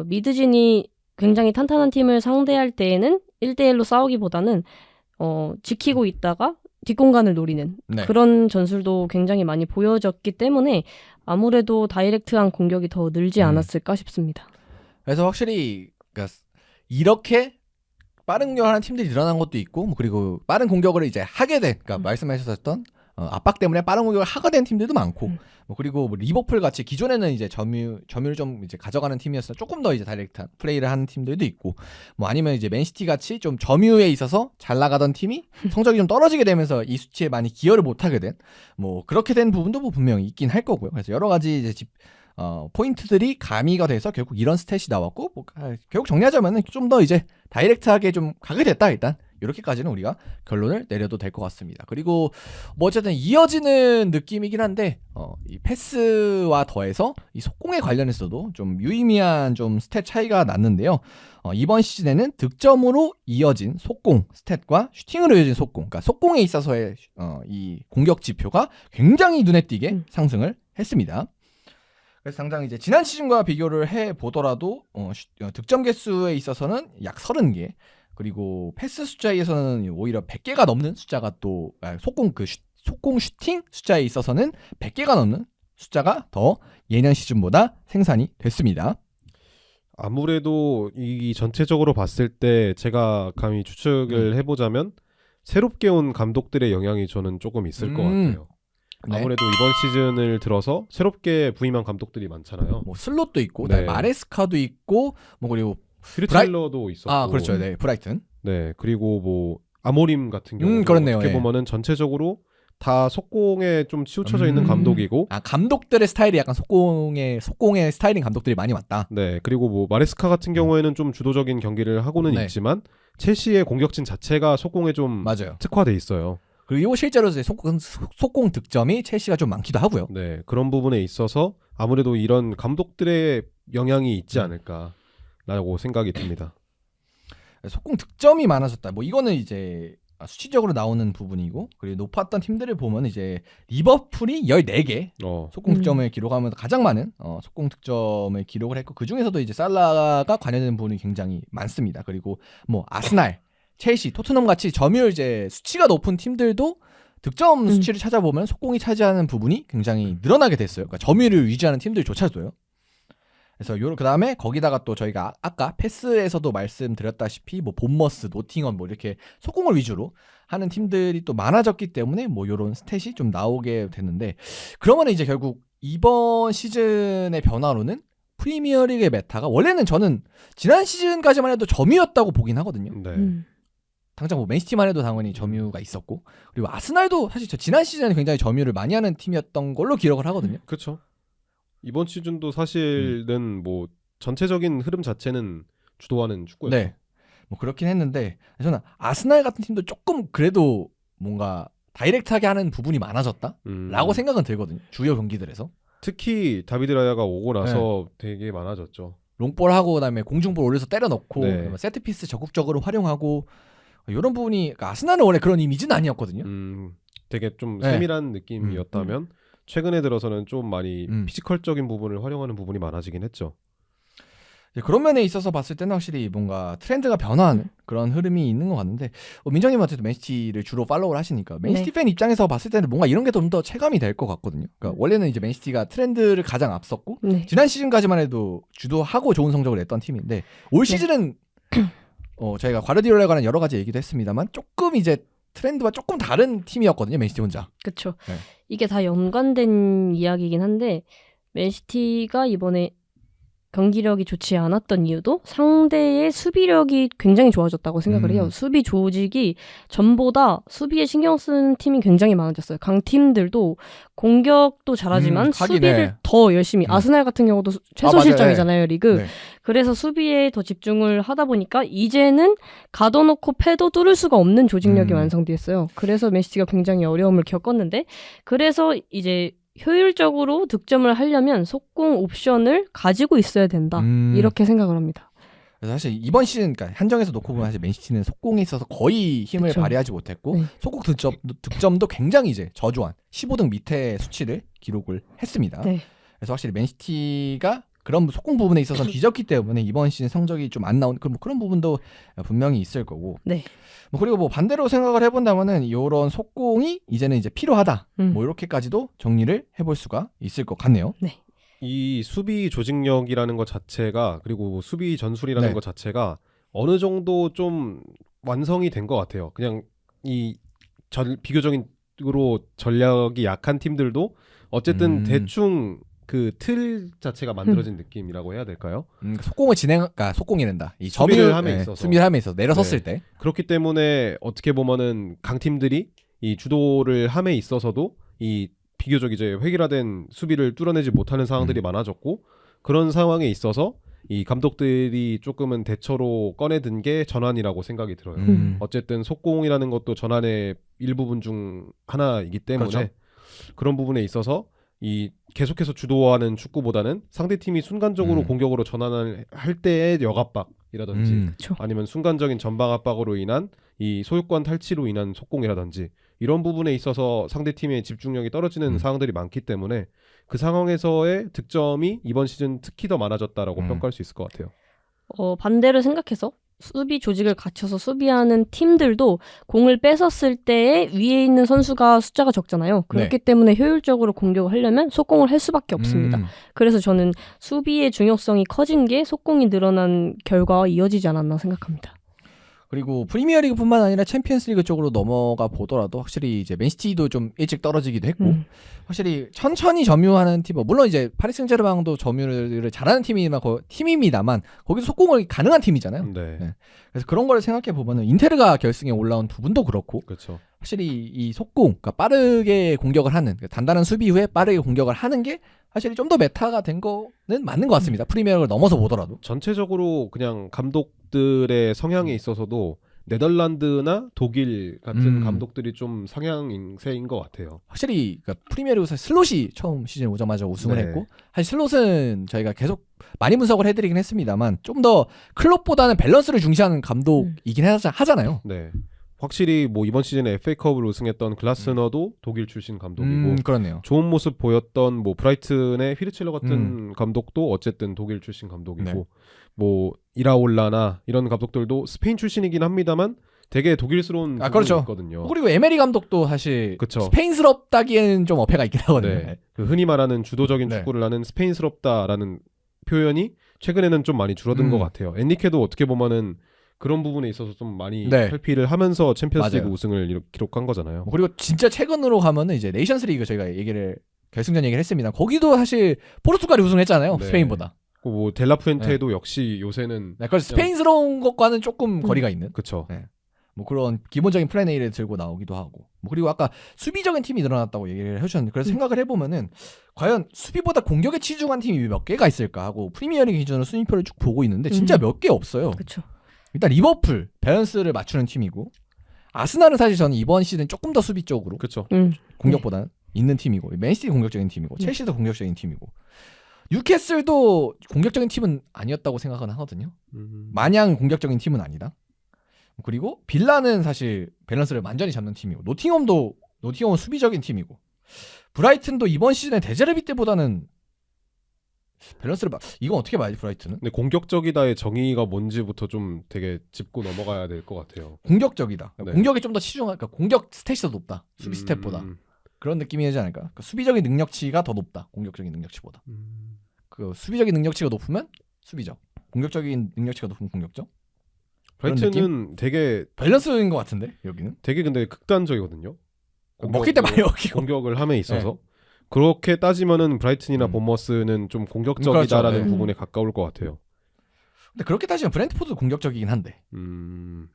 미드진이 굉장히 탄탄한 팀을 상대할 때에는 1대1로 싸우기보다는 지키고 있다가 뒷공간을 노리는 그런 전술도 굉장히 많이 보여졌기 때문에 아무래도 다이렉트한 공격이 더 늘지 않았을까 싶습니다. 그래서 확실히 그러니까 이렇게 빠른 공격을 하는 팀들이 늘어난 것도 있고 뭐 그리고 빠른 공격을 이제 하게 된 그러니까 말씀하셨던 압박 때문에 빠른 공격을 하게 된 팀들도 많고 뭐 그리고 뭐 리버풀 같이 기존에는 이제 점유를 좀 이제 가져가는 팀이었으나 조금 더 이제 다이렉트한 플레이를 하는 팀들도 있고 뭐 아니면 이제 맨시티 같이 좀 점유에 있어서 잘 나가던 팀이 성적이 좀 떨어지게 되면서 이 수치에 많이 기여를 못하게 된 뭐 그렇게 된 부분도 뭐 분명히 있긴 할 거고요. 그래서 여러 가지 이제 포인트들이 가미가 돼서 결국 이런 스탯이 나왔고 뭐 결국 정리하자면은 좀 더 이제 다이렉트하게 좀 가게 됐다 일단. 이렇게까지는 우리가 결론을 내려도 될 것 같습니다. 그리고 뭐 어쨌든 이어지는 느낌이긴 한데 이 패스와 더해서 이 속공에 관련해서도 좀 유의미한 좀 스탯 차이가 났는데요. 이번 시즌에는 득점으로 이어진 속공 스탯과 슈팅으로 이어진 속공, 그러니까 속공에 있어서의 이 공격 지표가 굉장히 눈에 띄게 상승을 했습니다. 그래서 당장 이제 지난 시즌과 비교를 해 보더라도 득점 개수에 있어서는 약 30개. 그리고 패스 숫자에서는 오히려 100개가 넘는 숫자가 또 속공 슈팅 숫자에 있어서는 100개가 넘는 숫자가 더 예년 시즌보다 생산이 됐습니다. 아무래도 이 전체적으로 봤을 때 제가 감히 추측을 해보자면 새롭게 온 감독들의 영향이 저는 조금 있을 것 같아요. 네. 아무래도 이번 시즌을 들어서 새롭게 부임한 감독들이 많잖아요. 뭐 슬롯도 있고, 네. 마레스카도 있고, 뭐 그리고 프리첼러도 있었고, 그렇죠, 네, 브라이튼. 네, 그리고 뭐 아모림 같은 경우 그렇네요, 어떻게 예. 보면은 전체적으로 다 속공에 좀 치우쳐져 있는 감독이고, 감독들의 스타일이 약간 속공의 스타일인 감독들이 많이 왔다. 네, 그리고 뭐 마레스카 같은 경우에는 좀 주도적인 경기를 하고는 네. 있지만 첼시의 공격진 자체가 속공에 좀 맞아요. 특화돼 있어요. 그리고 실제로 이제 속공 득점이 첼시가 좀 많기도 하고요. 네, 그런 부분에 있어서 아무래도 이런 감독들의 영향이 있지 않을까라고 생각이 듭니다. 속공 득점이 많아졌다. 뭐 이거는 이제 수치적으로 나오는 부분이고, 그리고 높았던 팀들을 보면 이제 리버풀이 14개 속공 득점을 기록하면서 가장 많은 속공 득점을 기록을 했고, 그 중에서도 이제 살라가 관여되는 부분이 굉장히 많습니다. 그리고 뭐 아스날, 첼시, 토트넘 같이 점유율 이제 수치가 높은 팀들도 득점 수치를 찾아보면 속공이 차지하는 부분이 굉장히 늘어나게 됐어요. 그러니까 점유율을 유지하는 팀들조차도요. 그래서 그 다음에 거기다가 또 저희가 아까 패스에서도 말씀드렸다시피 뭐 본머스, 노팅엄 뭐 이렇게 속공을 위주로 하는 팀들이 또 많아졌기 때문에 뭐 이런 스탯이 좀 나오게 됐는데, 그러면 이제 결국 이번 시즌의 변화로는 프리미어리그의 메타가, 원래는 저는 지난 시즌까지만 해도 점유였다고 보긴 하거든요. 네. 당장 뭐 맨시티만 해도 당연히 점유가 있었고, 그리고 아스날도 사실 지난 시즌에 굉장히 점유를 많이 하는 팀이었던 걸로 기억을 하거든요. 그렇죠. 이번 시즌도 사실은 뭐 전체적인 흐름 자체는 주도하는 축구였죠. 네. 뭐 그렇긴 했는데, 저는 아스날 같은 팀도 조금 그래도 뭔가 다이렉트하게 하는 부분이 많아졌다라고 생각은 들거든요. 주요 경기들에서. 특히 다비드 라야가 오고 나서 되게 많아졌죠. 롱볼 하고 그다음에 공중볼 올려서 때려 넣고, 네. 세트피스 적극적으로 활용하고, 이런 부분이, 그러니까 아스날은 원래 그런 이미지는 아니었거든요. 되게 좀 네. 세밀한 느낌이었다면 최근에 들어서는 좀 많이 피지컬적인 부분을 활용하는 부분이 많아지긴 했죠. 그런 면에 있어서 봤을 때는 확실히 뭔가 트렌드가 변화하는 그런 흐름이 있는 것 같은데, 민정님한테도 맨시티를 주로 팔로우를 하시니까 맨시티 팬 입장에서 봤을 때는 뭔가 이런 게 좀 더 체감이 될 것 같거든요. 그러니까 원래는 이제 맨시티가 트렌드를 가장 앞섰고, 지난 시즌까지만 해도 주도하고 좋은 성적을 냈던 팀인데, 올 시즌은 저희가 과르디올라에 관한 여러 가지 얘기도 했습니다만 조금 이제 트렌드와 조금 다른 팀이었거든요, 맨시티 혼자. 그렇죠. 네. 이게 다 연관된 이야기이긴 한데, 맨시티가 이번에 경기력이 좋지 않았던 이유도 상대의 수비력이 굉장히 좋아졌다고 생각을 해요. 수비 조직이 전보다 수비에 신경 쓰는 팀이 굉장히 많아졌어요. 강팀들도 공격도 잘하지만 수비를 더 열심히, 아스날 같은 경우도 최소 실점이잖아요, 리그. 네. 그래서 수비에 더 집중을 하다 보니까 이제는 가둬놓고 패도 뚫을 수가 없는 조직력이 완성됐어요. 그래서 맨시티가 굉장히 어려움을 겪었는데, 그래서 이제 효율적으로 득점을 하려면 속공 옵션을 가지고 있어야 된다. 이렇게 생각을 합니다. 그래서 사실 이번 시즌, 그러니까 한정에서 놓고 보면 사실 맨시티는 속공에 있어서 거의 힘을 발휘하지 못했고, 속공 득점도 굉장히 이제 저조한 15등 밑에 수치를 기록을 했습니다. 그래서 확실히 맨시티가 그런 속공 부분에 있어서는 뒤졌기 때문에 이번 시즌 성적이 좀 안 나온 그런 부분도 분명히 있을 거고. 뭐 그리고 뭐 반대로 생각을 해본다면은 이런 속공이 이제는 이제 필요하다. 뭐 이렇게까지도 정리를 해볼 수가 있을 것 같네요. 이 수비 조직력이라는 것 자체가, 그리고 수비 전술이라는 것 자체가 어느 정도 좀 완성이 된 것 같아요. 그냥 이 비교적으로 전략이 약한 팀들도 어쨌든 대충 그 틀 자체가 만들어진 느낌이라고 해야 될까요? 속공을 그러니까 속공이란다. 이 수비를 함에 있어서. 수비를 함에 있어서 내려섰을 때. 그렇기 때문에 어떻게 보면은 강팀들이 이 주도를 함에 있어서도 이 비교적 이제 획일화된 수비를 뚫어내지 못하는 상황들이 많아졌고, 그런 상황에 있어서 이 감독들이 조금은 대처로 꺼내든 게 전환이라고 생각이 들어요. 어쨌든 속공이라는 것도 전환의 일부분 중 하나이기 때문에 그런 부분에 있어서 이 계속해서 주도하는 축구보다는 상대팀이 순간적으로 공격으로 전환을 할 때의 역압박이라든지 아니면 순간적인 전방 압박으로 인한 이 소유권 탈취로 인한 속공이라든지 이런 부분에 있어서 상대팀의 집중력이 떨어지는 상황들이 많기 때문에 그 상황에서의 득점이 이번 시즌 특히 더 많아졌다라고 평가할 수 있을 것 같아요. 반대로 생각해서 수비 조직을 갖춰서 수비하는 팀들도 공을 뺏었을 때에 위에 있는 선수가 숫자가 적잖아요. 그렇기 때문에 효율적으로 공격을 하려면 속공을 할 수밖에 없습니다. 그래서 저는 수비의 중요성이 커진 게 속공이 늘어난 결과와 이어지지 않았나 생각합니다. 그리고 프리미어리그뿐만 아니라 챔피언스리그 쪽으로 넘어가 보더라도 확실히 이제 맨시티도 좀 일찍 떨어지기도 했고 확실히 천천히 점유하는 팀, 물론 이제 파리 생제르맹도 점유를 잘하는 팀입니다만 거기서 속공을 가능한 팀이잖아요. 네. 그래서 그런 걸 생각해 보면은 인테르가 결승에 올라온 두 분도 그렇고 그렇죠. 확실히 이 속공, 그러니까 빠르게 공격을 하는 단단한 수비 후에 빠르게 공격을 하는 게 사실 좀 더 메타가 된 거는 맞는 것 같습니다. 프리미어를 넘어서 보더라도. 전체적으로 그냥 감독들의 성향에 있어서도 네덜란드나 독일 같은 감독들이 좀 상향세인 것 같아요. 확실히 그러니까 프리미어리그에서 슬롯이 처음 시즌 오자마자 우승을 네. 했고 사실 슬롯은 저희가 계속 많이 분석을 해드리긴 했습니다만 좀 더 클럽보다는 밸런스를 중시하는 감독이긴 하잖아요. 네. 확실히 뭐 이번 시즌에 FA컵을 우승했던 글라스너도 독일 출신 감독이고 그렇네요. 좋은 모습 보였던 뭐 브라이튼의 휘르첼러 같은 감독도 어쨌든 독일 출신 감독이고 네. 뭐 이라올라나 이런 감독들도 스페인 출신이긴 합니다만 되게 독일스러운 부분이 그렇죠. 있거든요. 그리고 에메리 감독도 사실 그쵸. 스페인스럽다기에는 좀 어폐가 있긴 하거든요. 네. 그 흔히 말하는 주도적인 네. 축구를 하는 스페인스럽다라는 표현이 최근에는 좀 많이 줄어든 것 같아요. 엔리케도 어떻게 보면은 그런 부분에 있어서 좀 많이 네. 탈피를 하면서 챔피언스리그 맞아요. 우승을 기록한 거잖아요. 그리고 진짜 최근으로 가면은 이제 네이션스리그 저희가 결승전 얘기를 했습니다. 거기도 사실 포르투갈이 우승했잖아요. 네. 스페인보다. 뭐 델라푸엔테도 역시 요새는 네, 그래서 스페인스러운 것과는 조금 거리가 있는. 그쵸. 네. 뭐 그런 기본적인 플랜 A를 들고 나오기도 하고. 뭐 그리고 아까 수비적인 팀이 늘어났다고 얘기를 해주셨는데 그래서 생각을 해보면은 과연 수비보다 공격에 치중한 팀이 몇 개가 있을까 하고 프리미어리그 기준으로 순위표를 쭉 보고 있는데 진짜 몇 개 없어요. 그렇죠. 일단 리버풀 밸런스를 맞추는 팀이고 아스날은 사실 저는 이번 시즌 조금 더 수비 쪽으로 그쵸. 공격보다는 있는 팀이고 맨시티 공격적인 팀이고 첼시도 공격적인 팀이고 뉴캐슬도 공격적인 팀은 아니었다고 생각은 하거든요. 마냥 공격적인 팀은 아니다. 그리고 빌라는 사실 밸런스를 완전히 잡는 팀이고 노팅엄은 수비적인 팀이고 브라이튼도 이번 시즌에 데제르비 때보다는 밸런스를 이건 어떻게 봐야지 브라이튼은? 근데 공격적이다의 정의가 뭔지부터 좀 되게 짚고 넘어가야 될 것 같아요. 공격적이다. 네. 공격에 좀 더 치중한, 그러니까 공격 스탯이 더 높다. 수비 스탯보다. 그런 느낌이 되지 않을까? 그러니까 수비적인 능력치가 더 높다. 공격적인 능력치보다. 그 수비적인 능력치가 높으면 수비적. 공격적인 능력치가 높으면 공격적. 브라이튼은 되게 밸런스인 것 같은데 여기는. 되게 근데 극단적이거든요. 먹힐 때 많이 먹히고. 공격을 함에 있어서 그렇게 따지면은 브라이튼이나 본머스는 좀 공격적이다라는 그렇죠. 부분에 가까울 것 같아요. 근데 그렇게 따지면 브랜트포드도 공격적이긴 한데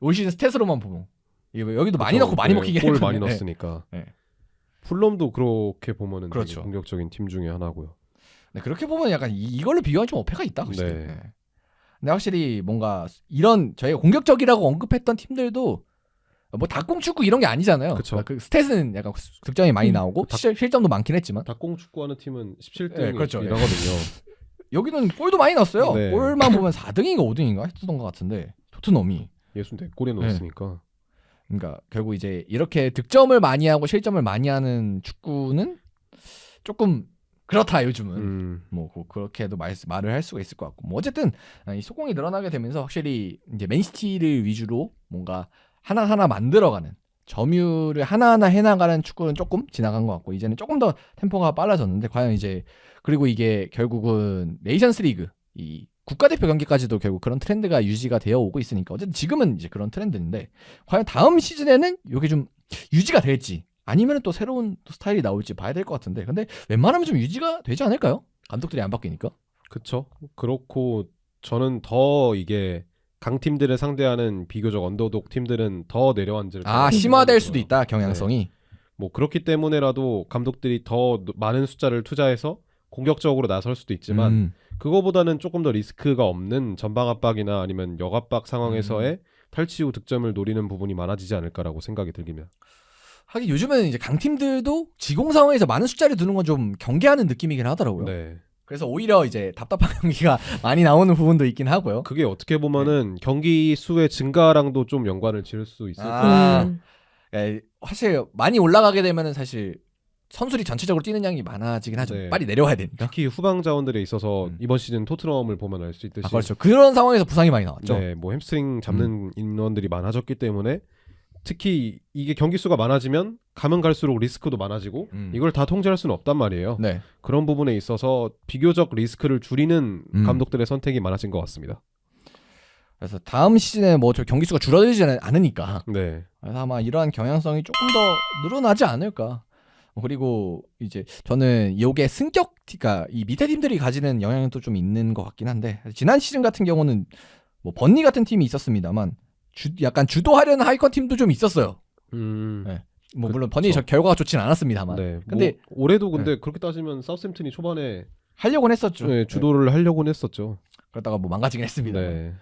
올 시즌 스탯으로만 보면 여기도 많이 넣고 많이 먹히긴 골 했거든요. 많이 넣었으니까. 네. 풀럼도 그렇게 보면은 그렇죠. 되게 공격적인 팀 중에 하나고요. 네, 그렇게 보면 약간 이걸로 비교하면 좀 어폐가 있다. 확실히. 네. 네. 근데 확실히 뭔가 이런 저희가 공격적이라고 언급했던 팀들도 뭐 닭공축구 이런 게 아니잖아요. 그쵸. 그 스탯은 약간 득점이 많이 나오고 실점도 많긴 했지만 닭공 축구하는 팀은 17등이 네, 그렇죠. 이라거든요. 여기는 골도 많이 넣었어요. 네. 골만 보면 4등인가 5등인가 했던 것 같은데 토트넘이 64골에 넣었으니까. 그러니까 결국 이제 이렇게 득점을 많이 하고 실점을 많이 하는 축구는 조금 그렇다 요즘은. 뭐 그렇게도 말을 할 수가 있을 것 같고. 뭐 어쨌든 이 속공이 늘어나게 되면서 확실히 이제 맨시티를 위주로 뭔가 하나하나 만들어가는 점유를 하나하나 해나가는 축구는 조금 지나간 것 같고 이제는 조금 더 템포가 빨라졌는데 과연 이제 그리고 이게 결국은 네이션스 리그 이 국가대표 경기까지도 결국 그런 트렌드가 유지가 되어 오고 있으니까 어쨌든 지금은 이제 그런 트렌드인데 과연 다음 시즌에는 이게 좀 유지가 될지 아니면 또 새로운 또 스타일이 나올지 봐야 될 것 같은데 근데 웬만하면 좀 유지가 되지 않을까요? 감독들이 안 바뀌니까. 그쵸. 그렇고 저는 더 이게 강팀들을 상대하는 비교적 언더독 팀들은 더 내려앉을 심화될 수도 있다 경향성이. 네. 뭐 그렇기 때문에라도 감독들이 더 많은 숫자를 투자해서 공격적으로 나설 수도 있지만 그거보다는 조금 더 리스크가 없는 전방 압박이나 아니면 역 압박 상황에서의 탈취 후 득점을 노리는 부분이 많아지지 않을까라고 생각이 들기면. 하긴 요즘은 이제 강팀들도 지공 상황에서 많은 숫자를 두는 건 좀 경계하는 느낌이긴 하더라고요. 네. 그래서 오히려 이제 답답한 경기가 많이 나오는 부분도 있긴 하고요. 그게 어떻게 보면은 경기 수의 증가랑도 좀 연관을 지을 수 있을 것 같아요. 사실 많이 올라가게 되면은 사실 선수들이 전체적으로 뛰는 양이 많아지긴 하죠. 네. 빨리 내려와야 되니까. 특히 후방 자원들에 있어서 이번 시즌 토트넘을 보면 알 수 있듯이 그렇죠. 그런 상황에서 부상이 많이 나왔죠. 네, 뭐 햄스트링 잡는 인원들이 많아졌기 때문에 특히 이게 경기 수가 많아지면 가면 갈수록 리스크도 많아지고 이걸 다 통제할 수는 없단 말이에요. 네. 그런 부분에 있어서 비교적 리스크를 줄이는 감독들의 선택이 많아진 것 같습니다. 그래서 다음 시즌에 뭐 저 경기 수가 줄어들지는 않으니까 네. 그래서 아마 이러한 경향성이 조금 더 늘어나지 않을까. 그리고 이제 저는 요게 승격, 그러니까 이 밑에 팀들이 가지는 영향도 좀 있는 것 같긴 한데 지난 시즌 같은 경우는 뭐 번니 같은 팀이 있었습니다만 약간 주도하려는 하위권 팀도 좀 있었어요. 네. 뭐 물론 번니 저 결과가 좋진 않았습니다만. 네. 근데 뭐 올해도 근데 그렇게 따지면 사우샘튼이 초반에 하려고는 했었죠. 네, 주도를 하려고는 했었죠. 그러다가 뭐 망가지긴 했습니다. 네.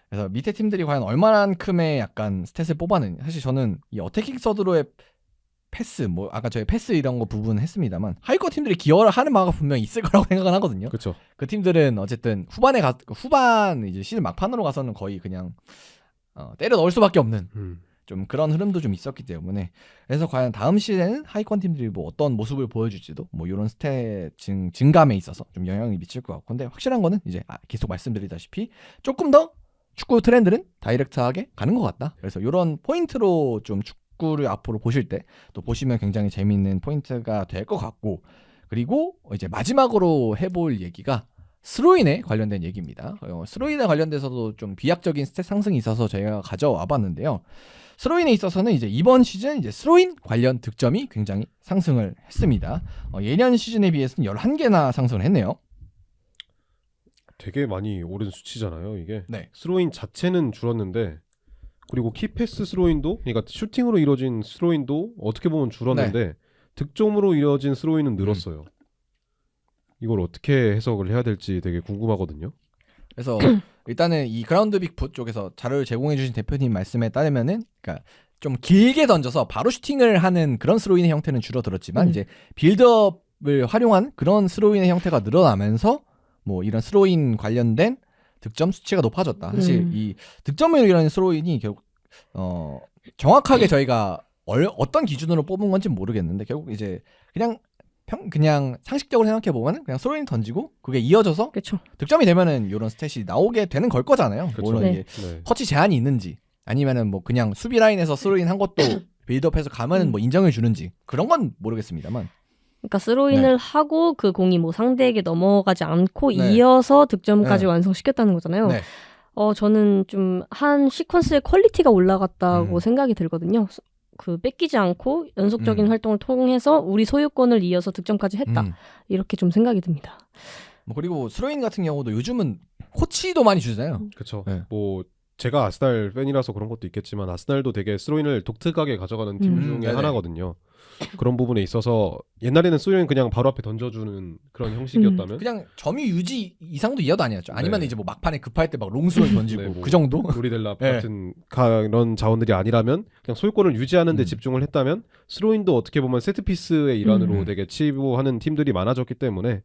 그래서 밑에 팀들이 과연 얼마만큼의 약간 스탯을 뽑아내냐. 사실 저는 이 어태킹 서드로의 패스, 뭐 아까 저희 패스 이런 거 부분 했습니다만 하위권 팀들이 기여를 하는 바가 분명히 있을 거라고 생각은 하거든요. 그렇죠. 그 팀들은 어쨌든 후반 이제 시즌 막판으로 가서는 거의 그냥 때려 넣을 수밖에 없는 좀 그런 흐름도 좀 있었기 때문에 그래서 과연 다음 시즌에는 하위권 팀들이 뭐 어떤 모습을 보여줄지도 뭐 이런 스탯 증감에 있어서 좀 영향이 미칠 것 같고 근데 확실한 거는 이제 계속 말씀드리다시피 조금 더 축구 트렌드는 다이렉트하게 가는 것 같다. 그래서 이런 포인트로 좀 축구를 앞으로 보실 때 또 보시면 굉장히 재미있는 포인트가 될 것 같고 그리고 이제 마지막으로 해볼 얘기가 스로인에 관련된 얘기입니다. 스로인에 관련돼서도 좀 비약적인 스탯 상승이 있어서 저희가 가져와 봤는데요. 스로인에 있어서는 이제 이번 시즌 이제 스로인 관련 득점이 굉장히 상승을 했습니다. 예년 시즌에 비해서는 11개나 상승을 했네요. 되게 많이 오른 수치잖아요, 이게. 네. 스로인 자체는 줄었는데 그리고 키패스 스로인도 그러니까 슈팅으로 이루어진 스로인도 어떻게 보면 줄었는데 득점으로 이루어진 스로인은 늘었어요. 이걸 어떻게 해석을 해야 될지 되게 궁금하거든요. 그래서 일단은 이 그라운드 빅풋 쪽에서 자료를 제공해 주신 대표님 말씀에 따르면은 그러니까 좀 길게 던져서 바로 슈팅을 하는 그런 스로인의 형태는 줄어들었지만 이제 빌드업을 활용한 그런 스로인의 형태가 늘어나면서 뭐 이런 스로인 관련된 득점 수치가 높아졌다. 사실 이 득점을 이루는 스로인이 결국 정확하게 저희가 어떤 기준으로 뽑은 건지 모르겠는데 결국 이제 그냥 상식적으로 생각해 보면은 그냥 스로인 던지고 그게 이어져서 그쵸. 득점이 되면은 이런 스탯이 나오게 되는 걸 거잖아요. 그쵸. 물론 네. 이게 네. 터치 제한이 있는지 아니면은 뭐 그냥 수비 라인에서 스로인 한 것도 빌드업해서 가면은 뭐 인정을 주는지 그런 건 모르겠습니다만. 그러니까 스로인을 네. 하고 그 공이 뭐 상대에게 넘어가지 않고 네. 이어서 득점까지 네. 완성시켰다는 거잖아요. 네. 저는 좀 한 시퀀스의 퀄리티가 올라갔다고 생각이 들거든요. 그 뺏기지 않고 연속적인 활동을 통해서 우리 소유권을 이어서 득점까지 했다. 이렇게 좀 생각이 듭니다. 뭐 그리고 스로인 같은 경우도 요즘은 코치도 많이 주잖아요. 그렇죠. 네. 뭐 제가 아스날 팬이라서 그런 것도 있겠지만 아스날도 되게 스로인을 독특하게 가져가는 팀 중에 네네. 하나거든요. 그런 부분에 있어서 옛날에는 스로인 그냥 바로 앞에 던져주는 그런 형식이었다면 그냥 점유 유지 이상도 이어도 아니었죠. 아니면 네. 이제 뭐 막판에 급할 때 막 롱스를 던지고 네, 뭐 그 정도. 로리델라 네. 같은 그런 자원들이 아니라면 그냥 소유권을 유지하는 데 집중을 했다면 스로인도 어떻게 보면 세트피스의 일환으로 되게 치부하는 팀들이 많아졌기 때문에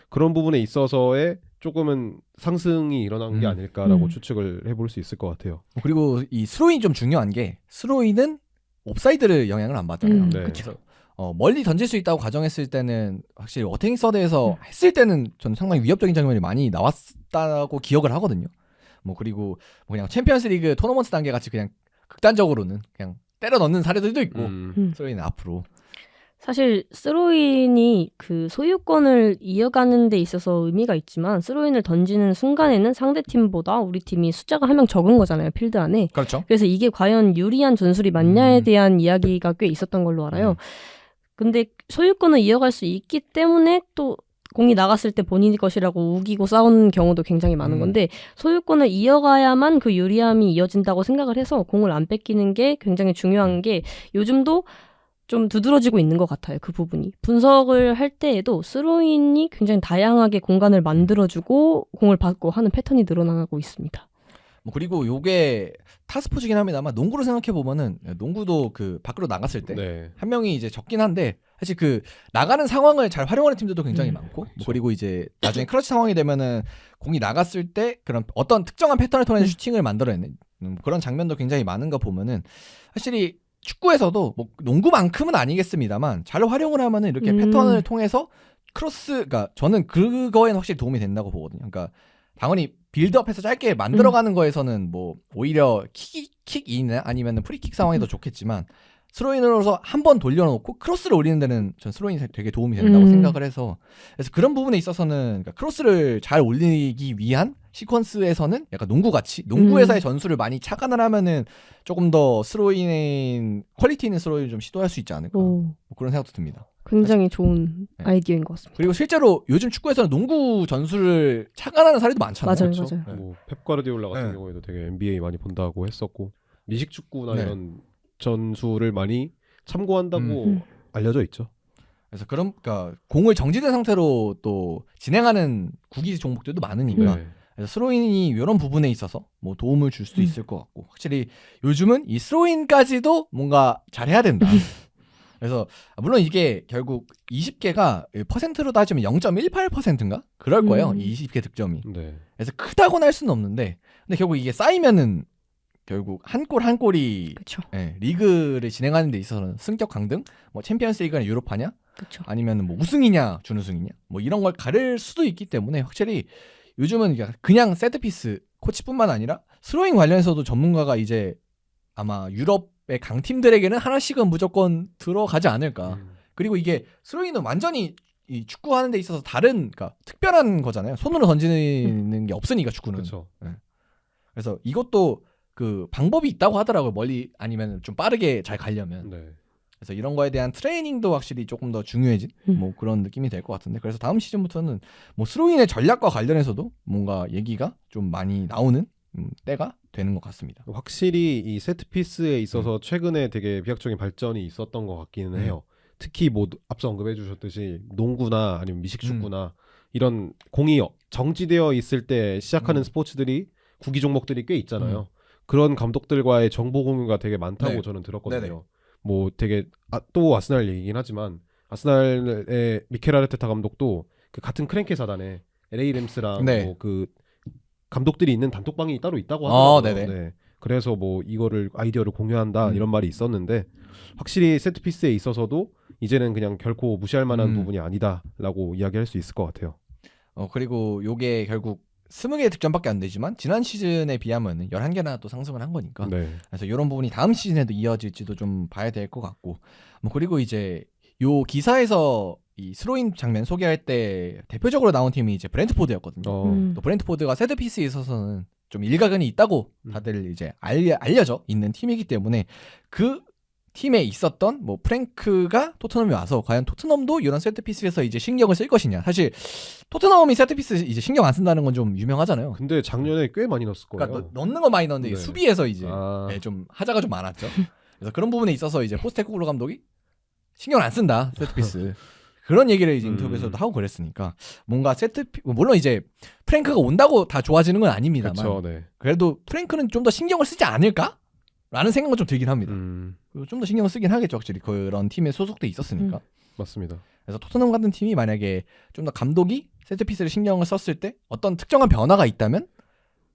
그런 부분에 있어서의 조금은 상승이 일어난 게 아닐까라고 추측을 해볼 수 있을 것 같아요. 그리고 이 스로인이 좀 중요한 게 스로인은 옵사이드를 영향을 안 받잖아요. 네. 그래서 멀리 던질 수 있다고 가정했을 때는 확실히 어택 서드에서 했을 때는 저는 상당히 위협적인 장면이 많이 나왔다고 기억을 하거든요. 뭐 그리고 뭐 그냥 챔피언스리그 토너먼트 단계 같이 그냥 극단적으로는 그냥 때려 넣는 사례들도 있고 스로인은 앞으로 사실 스로인이 그 소유권을 이어가는 데 있어서 의미가 있지만 스로인을 던지는 순간에는 상대 팀보다 우리 팀이 숫자가 한 명 적은 거잖아요. 필드 안에. 그렇죠. 그래서 이게 과연 유리한 전술이 맞냐에 대한 이야기가 꽤 있었던 걸로 알아요. 근데 소유권을 이어갈 수 있기 때문에 또 공이 나갔을 때 본인이 것이라고 우기고 싸우는 경우도 굉장히 많은 건데 소유권을 이어가야만 그 유리함이 이어진다고 생각을 해서 공을 안 뺏기는 게 굉장히 중요한 게 요즘도 좀 두드러지고 있는 것 같아요. 그 부분이. 분석을 할 때에도 스로인이 굉장히 다양하게 공간을 만들어주고 공을 받고 하는 패턴이 늘어나고 있습니다. 뭐 그리고 요게 타스포츠긴 합니다만 농구를 생각해 보면은 농구도 그 밖으로 나갔을 때 한 명이 이제 적긴 한데 사실 그 나가는 상황을 잘 활용하는 팀들도 굉장히 많고 뭐 그리고 이제 나중에 클러치 상황이 되면은 공이 나갔을 때 그런 어떤 특정한 패턴을 통해서 슈팅을 만들어내는 그런 장면도 굉장히 많은 거 보면은 확실히 축구에서도 뭐 농구만큼은 아니겠습니다만 잘 활용을 하면은 이렇게 패턴을 통해서 그러니까 저는 그거에는 확실히 도움이 된다고 보거든요. 그러니까 당연히 빌드업해서 짧게 만들어가는 거에서는 뭐 오히려 킥이나 아니면은 프리킥 상황이 더 좋겠지만 스로인으로서 한 번 돌려놓고 크로스를 올리는 데는 전 스로인이 되게 도움이 된다고 생각을 해서 그래서 그런 부분에 있어서는 그러니까 크로스를 잘 올리기 위한 시퀀스에서는 약간 농구같이 농구에서의 전술을 많이 착안을 하면은 조금 더 스로잉 퀄리티 있는 스로잉을 좀 시도할 수 있지 않을까 뭐 그런 생각도 듭니다. 굉장히 좋은 네. 아이디어인 것 같습니다. 그리고 실제로 요즘 축구에서는 농구 전술을 착안하는 사례도 많잖아요. 맞아요, 그렇죠? 맞아요. 네. 뭐 펩 과르디올라 같은 네. 경우에도 되게 NBA 많이 본다고 했었고 미식 축구나 네. 이런 전술을 많이 참고한다고 음. 알려져 있죠. 그래서 그러니까 공을 정지된 상태로 또 진행하는 구기 종목들도 많으니까 네. 그래서 스로인이 이런 부분에 있어서 뭐 도움을 줄 수도 있을 것 같고 확실히 요즘은 이 스로인까지도 뭔가 잘해야 된다. 그래서 물론 이게 결국 20개가 퍼센트로 따지면 0.18%인가 그럴 거예요. 20개 득점이. 네. 그래서 크다고는 할 수는 없는데 근데 결국 이게 쌓이면은 결국 한 골 한 골이 그렇죠. 예, 리그를 진행하는 데 있어서는 승격 강등, 뭐 챔피언스 리그나 유로파냐, 그렇죠. 아니면 뭐 우승이냐, 준우승이냐, 뭐 이런 걸 가릴 수도 있기 때문에 확실히 요즘은 그냥 세트피스 코치뿐만 아니라 스로잉 관련해서도 전문가가 이제 아마 유럽의 강팀들에게는 하나씩은 무조건 들어가지 않을까. 그리고 이게 스로잉은 완전히 이 축구하는 데 있어서 다른, 그러니까 특별한 거잖아요. 손으로 던지는 게 없으니까 축구는. 그렇죠. 그래서 이것도 그 방법이 있다고 하더라고요. 멀리 아니면 좀 빠르게 잘 가려면. 네. 그래서 이런 거에 대한 트레이닝도 확실히 조금 더 중요해진 뭐 그런 느낌이 될 것 같은데 그래서 다음 시즌부터는 뭐 스로인의 전략과 관련해서도 뭔가 얘기가 좀 많이 나오는 때가 되는 것 같습니다. 확실히 이 세트피스에 있어서 최근에 되게 비약적인 발전이 있었던 것 같기는 해요. 특히 뭐 앞서 언급해 주셨듯이 농구나 아니면 미식축구나 이런 공이 정지되어 있을 때 시작하는 스포츠들이 구기 종목들이 꽤 있잖아요. 그런 감독들과의 정보 공유가 되게 많다고 네. 저는 들었거든요. 네네. 뭐 되게 또 아스날 얘기긴 하지만 아스날의 미켈 아르테타 감독도 그 같은 크랭케 사단에 LA 램스랑 네. 뭐 그 감독들이 있는 단톡방이 따로 있다고 하더라고요. 네네. 네. 그래서 뭐 이거를 아이디어를 공유한다 이런 말이 있었는데 확실히 세트피스에 있어서도 이제는 그냥 결코 무시할 만한 부분이 아니다라고 이야기할 수 있을 것 같아요. 그리고 요게 결국 20개 득점밖에 안 되지만 지난 시즌에 비하면 11개나 또 상승을 한 거니까 네. 그래서 이런 부분이 다음 시즌에도 이어질지도 좀 봐야 될 것 같고 뭐 그리고 이제 요 기사에서 이 스로인 장면 소개할 때 대표적으로 나온 팀이 이제 브렌트포드였거든요. 또 브렌트포드가 세트피스에 있어서는 좀 일가견이 있다고 다들 이제 알려져 있는 팀이기 때문에 그 팀에 있었던 뭐 프랭크가 토트넘에 와서 과연 토트넘도 이런 세트피스에서 이제 신경을 쓸 것이냐. 사실 토트넘이 세트피스 이제 신경 안 쓴다는 건 좀 유명하잖아요. 근데 작년에 꽤 많이 넣었을 거예요. 그러니까 넣는 건 많이 넣는데 네. 수비에서 이제 아. 좀 하자가 좀 많았죠. 그래서 그런 부분에 있어서 이제 포스테코글루 감독이 신경 안 쓴다 세트피스 그런 얘기를 이제 인터뷰에서도 하고 그랬으니까 뭔가 물론 이제 프랭크가 온다고 다 좋아지는 건 아닙니다만 그렇죠. 네. 그래도 프랭크는 좀 더 신경을 쓰지 않을까? 라는 생각은 좀 들긴 합니다. 좀 더 신경을 쓰긴 하겠죠, 확실히 그런 팀에 소속돼 있었으니까. 맞습니다. 그래서 토트넘 같은 팀이 만약에 좀 더 감독이 세트피스를 신경을 썼을 때 어떤 특정한 변화가 있다면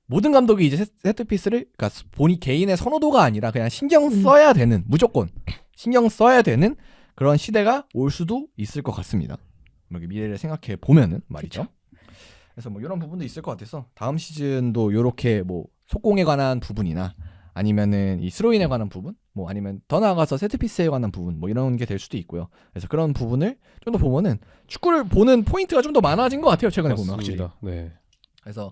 모든 감독이 이제 세트피스를 그러니까 본인 개인의 선호도가 아니라 그냥 신경 써야 되는 무조건 신경 써야 되는 그런 시대가 올 수도 있을 것 같습니다. 이렇게 미래를 생각해 보면은 말이죠. 그쵸. 그래서 뭐 이런 부분도 있을 것 같아서 다음 시즌도 이렇게 뭐 속공에 관한 부분이나 아니면은 이 스로인에 관한 부분, 뭐 아니면 더 나아가서 세트피스에 관한 부분, 뭐 이런 게 될 수도 있고요. 그래서 그런 부분을 좀 더 보면은 축구를 보는 포인트가 좀 더 많아진 것 같아요. 최근에 보면 확실히. 맞습니다. 네. 그래서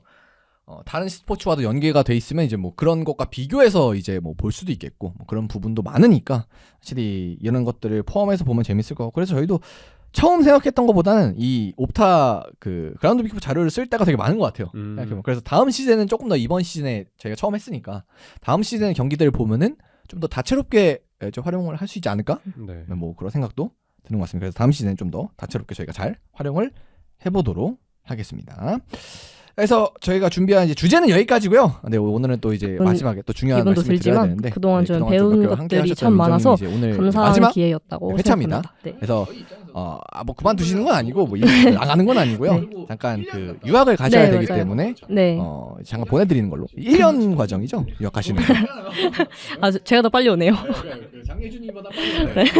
다른 스포츠와도 연계가 돼 있으면 이제 뭐 그런 것과 비교해서 이제 뭐 볼 수도 있겠고 뭐 그런 부분도 많으니까 확실히 이런 것들을 포함해서 보면 재밌을 것 같고 그래서 저희도 처음 생각했던 것보다는 이 옵타 그 그라운드 빅4 자료를 쓸 때가 되게 많은 것 같아요. 생각해보면. 그래서 다음 시즌은 조금 더 이번 시즌에 저희가 처음 했으니까 다음 시즌의 경기들을 보면은 좀 더 다채롭게 좀 활용을 할 수 있지 않을까? 네. 뭐 그런 생각도 드는 것 같습니다. 그래서 다음 시즌에 좀 더 다채롭게 저희가 잘 활용을 해보도록 하겠습니다. 그래서 저희가 준비한 이제 주제는 여기까지고요. 네, 오늘은 또 이제 마지막에 또 중요한 기분도 말씀을 드려야 들지만 되는데 그동안 저는 좀 배운 몇 개월 함께 것들이 하셨던 참 많아서 민정님 이제 오늘 감사한 마지막 기회였다고 회차입니다. 생각합니다. 네. 그래서 뭐 그만두시는 건 아니고 뭐 나가는 건 아니고요. 잠깐 그 유학을 가셔야 네, 되기 맞아요. 때문에 네. 잠깐 보내드리는 걸로 1년 과정이죠. 유학 가시는 거. 아, 제가 더 빨리 오네요. 장예준이보다 빨리.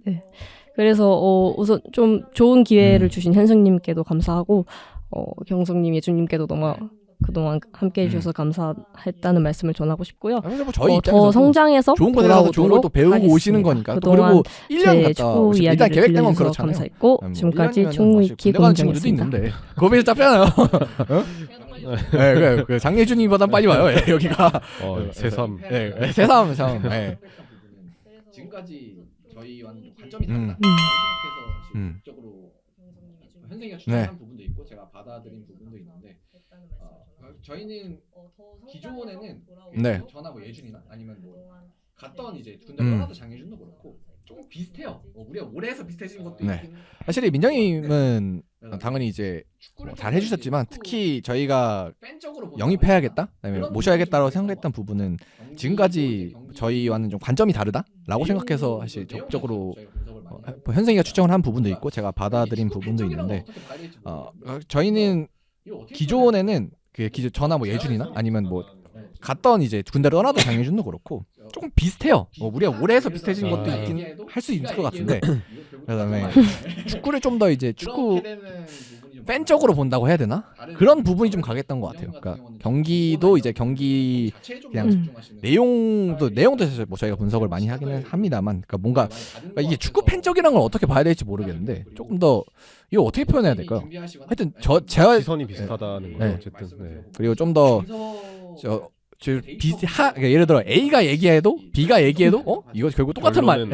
네. 그래서 우선 좀 좋은 기회를 주신 현승님께도 감사하고 경성님, 예준님께도 너무 그동안 함께 해주셔서 감사했다는 말씀을 전하고 싶고요. 그래서 뭐 저희 더 입장에서 성장해서 좋은 곳에 가서 좋은 걸 또 배우고 하겠습니다. 오시는 거니까. 또 그동안 그리고 1년 제 갔다 축구 오시고 일단 이야기를 계획된 건 들려주셔서 그렇잖아요. 감사했고 뭐 지금까지 1년이면은 충분히 사실 군대 가는 친구들도 기공정했습니다. 있는데 그거에서 짧잖아요. 네, 그 장예준이보단 빨리 와요. 여기가. 새삼. 네, 새삼 참. 네. 지금까지 저희와는 관점이 다르다. 생각해서 적극적으로 현생이가 추천한 부분도 있고 제가 받아들인 부분도 있는데 저희는 기존에는 전화 뭐 예준이나 아니면 뭐 갔던 이제 군대 떠나도 장예준도 그렇고 조금 비슷해요. 우리가 오래 해서 비슷해진 것도 있긴. 사실 민정님은 당연히 이제 잘 해주셨지만 특히 저희가 영입해야겠다, 그다음에 모셔야겠다라고 생각했던 부분은 지금까지 저희와는 좀 관점이 다르다라고 생각해서 사실 적극적으로 현생이가 추천을 한 부분도 있고 제가 받아들인 부분도 있는데 저희는 기존에는 그 전화 뭐 예준이나 아니면 뭐 갔던 이제 군대를 떠나도 장예준도 그렇고 조금 비슷해요. 우리가 오래 해서 비슷해진 것도 있긴 할 수 있을 것 같은데 그다음에 축구를 좀 더 이제 축구 팬적으로 본다고 해야 되나? 그런 부분이 좀 강했던 것 같아요. 그러니까 경기도 이제 경기 그냥 내용도 사실 뭐 저희가 분석을 많이 하기는 합니다만, 그러니까 뭔가 이게 축구 팬적이라는 걸 어떻게 봐야 될지 모르겠는데 조금 더 이거 어떻게 표현해야 될까요? 하여튼 제가 시선이 비슷하다는 거죠. 어쨌든. 네. 그리고 좀 더 예를 들어 A가 얘기해도 B가 얘기해도 이거 결국 똑같은 말.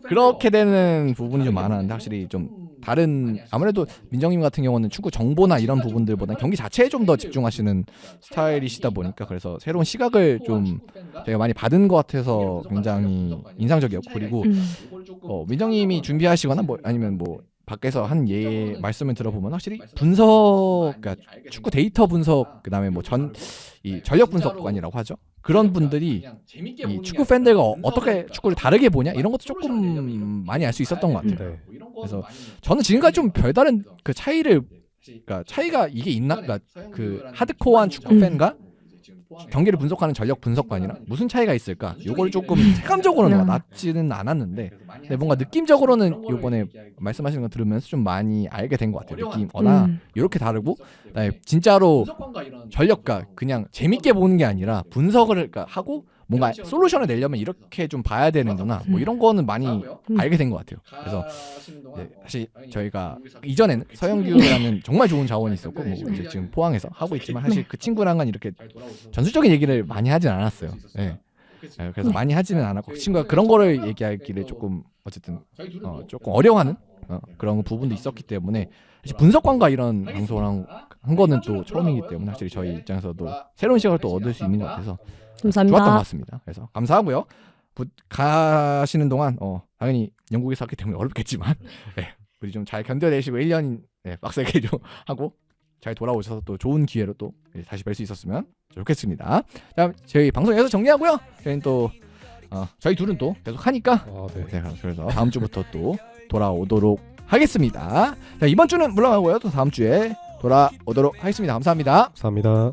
그렇게 되는 부분이 좀 많았는데 확실히 좀 다른, 아무래도 민정님 같은 경우는 축구 정보나 이런 부분들보다 경기 자체에 좀 더 집중하시는 스타일이시다 보니까 그래서 새로운 시각을 좀 제가 많이 받은 것 같아서 굉장히 인상적이었고, 그리고 민정님이 준비하시거나 뭐 아니면 뭐 밖에서 한 말씀을 들어보면 확실히 분석, 그러니까 축구 데이터 분석, 그다음에 뭐 이 전력 분석관이라고 하죠. 그런 분들이 이 축구 팬들과 어떻게 축구를 다르게 보냐 이런 것도 조금 많이 알 수 있었던 것 같아요. 그래서 저는 지금까지 좀 별다른 그 그러니까 차이가 이게 있나? 그러니까 그 하드코어한 축구 팬과 경기를 분석하는 전력 분석관이랑 무슨 차이가 있을까? 요걸 조금 체감적으로는 와닿지는 않았는데, 근데 뭔가 느낌적으로는 요번에 말씀하시는 거 들으면서 좀 많이 알게 된 것 같아요. 느낌, 이렇게 다르고, 그다음에 진짜로 전력과 그냥 재밌게 보는 게 아니라 분석을 하고 뭔가 솔루션을 내려면 이렇게 좀 봐야 되는구나. 뭐 이런 거는 많이 알게 된 것 같아요. 그래서 사실 저희가 이전에는 서영규라는 정말 좋은 자원이 있었고, 뭐 이제 지금 포항에서 하고 있지만 사실 그 친구랑은 이렇게 전술적인 얘기를 많이 하진 않았어요. 그래서 많이 하지는 않았고 그 친구가 그런 거를 얘기하기를 조금 어쨌든 조금 어려워하는 그런 부분도 있었기 때문에 사실 분석관과 이런 방송을 한 거는 또 처음이기 때문에 확실히 저희 입장에서도 새로운 시각을 또 얻을 수 있는 것 같아서 감사합니다. 좋았던 것 같습니다. 그래서 감사하고요. 가시는 동안 당연히 영국에서 왔기 때문에 어렵겠지만 우리 좀 잘 견뎌내시고 1년 빡세게 좀 하고 잘 돌아오셔서 또 좋은 기회로 또 다시 뵐 수 있었으면 좋겠습니다. 자, 저희 방송에서 정리하고요. 저희는 또 저희 둘은 또 계속 하니까 그래서 다음 주부터 또 돌아오도록 하겠습니다. 자, 이번 주는 물러가고요. 또 다음 주에 돌아오도록 하겠습니다. 감사합니다. 감사합니다.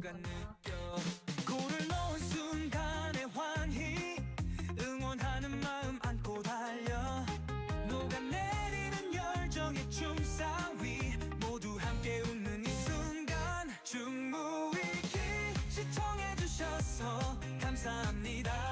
충무위기 시청해주셔서 감사합니다.